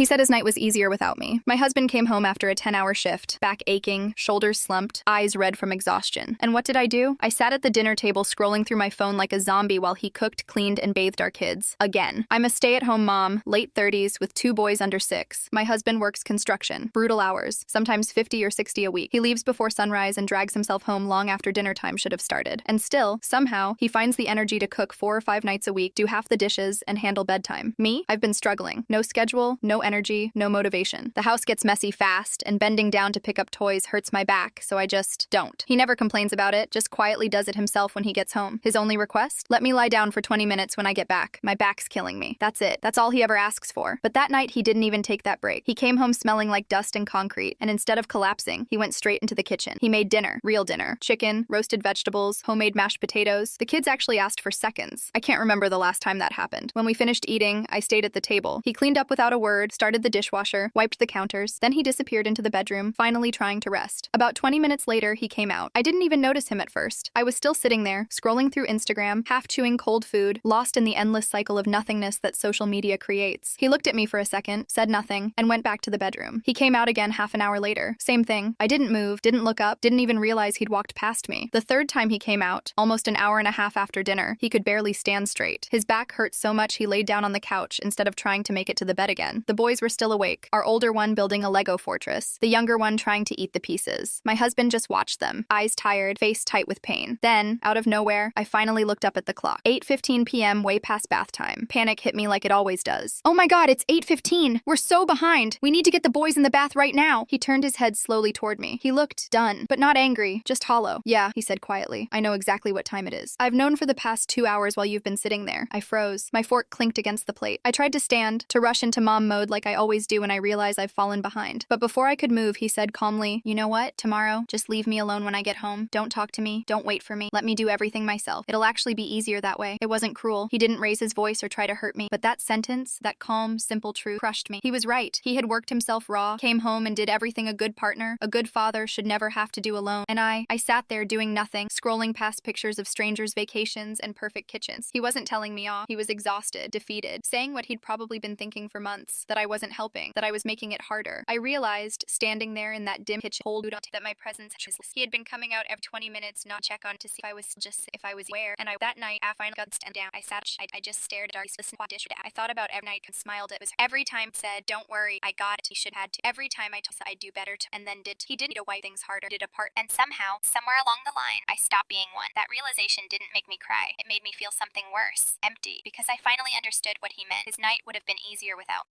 He said his night was easier without me. My husband came home after a 10-hour shift, back aching, shoulders slumped, eyes red from exhaustion. And what did I do? I sat at the dinner table scrolling through my phone like a zombie while he cooked, cleaned, and bathed our kids. Again. I'm a stay-at-home mom, late 30s, with 2 boys under 6. My husband works construction, brutal hours, sometimes 50 or 60 a week. He leaves before sunrise and drags himself home long after dinner time should have started. And still, somehow, he finds the energy to cook 4 or 5 nights a week, do half the dishes, and handle bedtime. Me? I've been struggling. No schedule, no energy, no motivation. The house gets messy fast, and bending down to pick up toys hurts my back, so I just don't. He never complains about it, just quietly does it himself when he gets home. His only request? Let me lie down for 20 minutes when I get back. My back's killing me. That's it. That's all he ever asks for. But that night, he didn't even take that break. He came home smelling like dust and concrete, and instead of collapsing, he went straight into the kitchen. He made dinner. Real dinner. Chicken, roasted vegetables, homemade mashed potatoes. The kids actually asked for seconds. I can't remember the last time that happened. When we finished eating, I stayed at the table. He cleaned up without a word, started the dishwasher, wiped the counters, then he disappeared into the bedroom, finally trying to rest. About 20 minutes later, he came out. I didn't even notice him at first. I was still sitting there, scrolling through Instagram, half chewing cold food, lost in the endless cycle of nothingness that social media creates. He looked at me for a second, said nothing, and went back to the bedroom. He came out again half an hour later. Same thing. I didn't move, didn't look up, didn't even realize he'd walked past me. The third time he came out, almost an hour and a half after dinner, he could barely stand straight. His back hurt so much he laid down on the couch instead of trying to make it to the bed again. The boys were still awake, our older one building a Lego fortress, the younger one trying to eat the pieces. My husband just watched them, eyes tired, face tight with pain. Then, out of nowhere, I finally looked up at the clock. 8:15 p.m., way past bath time. Panic hit me like it always does. Oh my god, it's 8:15! We're so behind! We need to get the boys in the bath right now! He turned his head slowly toward me. He looked done, but not angry, just hollow. Yeah, he said quietly. I know exactly what time it is. I've known for the past 2 hours while you've been sitting there. I froze. My fork clinked against the plate. I tried to stand, to rush into mom mode like I always do when I realize I've fallen behind. But before I could move, he said calmly, you know what? Tomorrow, just leave me alone when I get home. Don't talk to me. Don't wait for me. Let me do everything myself. It'll actually be easier that way. It wasn't cruel. He didn't raise his voice or try to hurt me. But that sentence, that calm, simple truth, crushed me. He was right. He had worked himself raw, came home and did everything a good partner, a good father should never have to do alone. And I sat there doing nothing, scrolling past pictures of strangers' vacations and perfect kitchens. He wasn't telling me off. He was exhausted, defeated, saying what he'd probably been thinking for months, that I wasn't helping, that I was making it harder. I realized, standing there in that dim kitchen, that my presence was. He had been coming out every 20 minutes, not check on to see if I was aware. And that night, I finally got stand down. I just stared at our dish. I thought about every night and smiled. It was every time said, don't worry, I got it. He should had to. Every time I told I'd do better and then did. He didn't need to wipe things harder, did a part. And somehow, somewhere along the line, I stopped being one. That realization didn't make me cry. It made me feel something worse, empty, because I finally understood what he meant. His night would have been easier without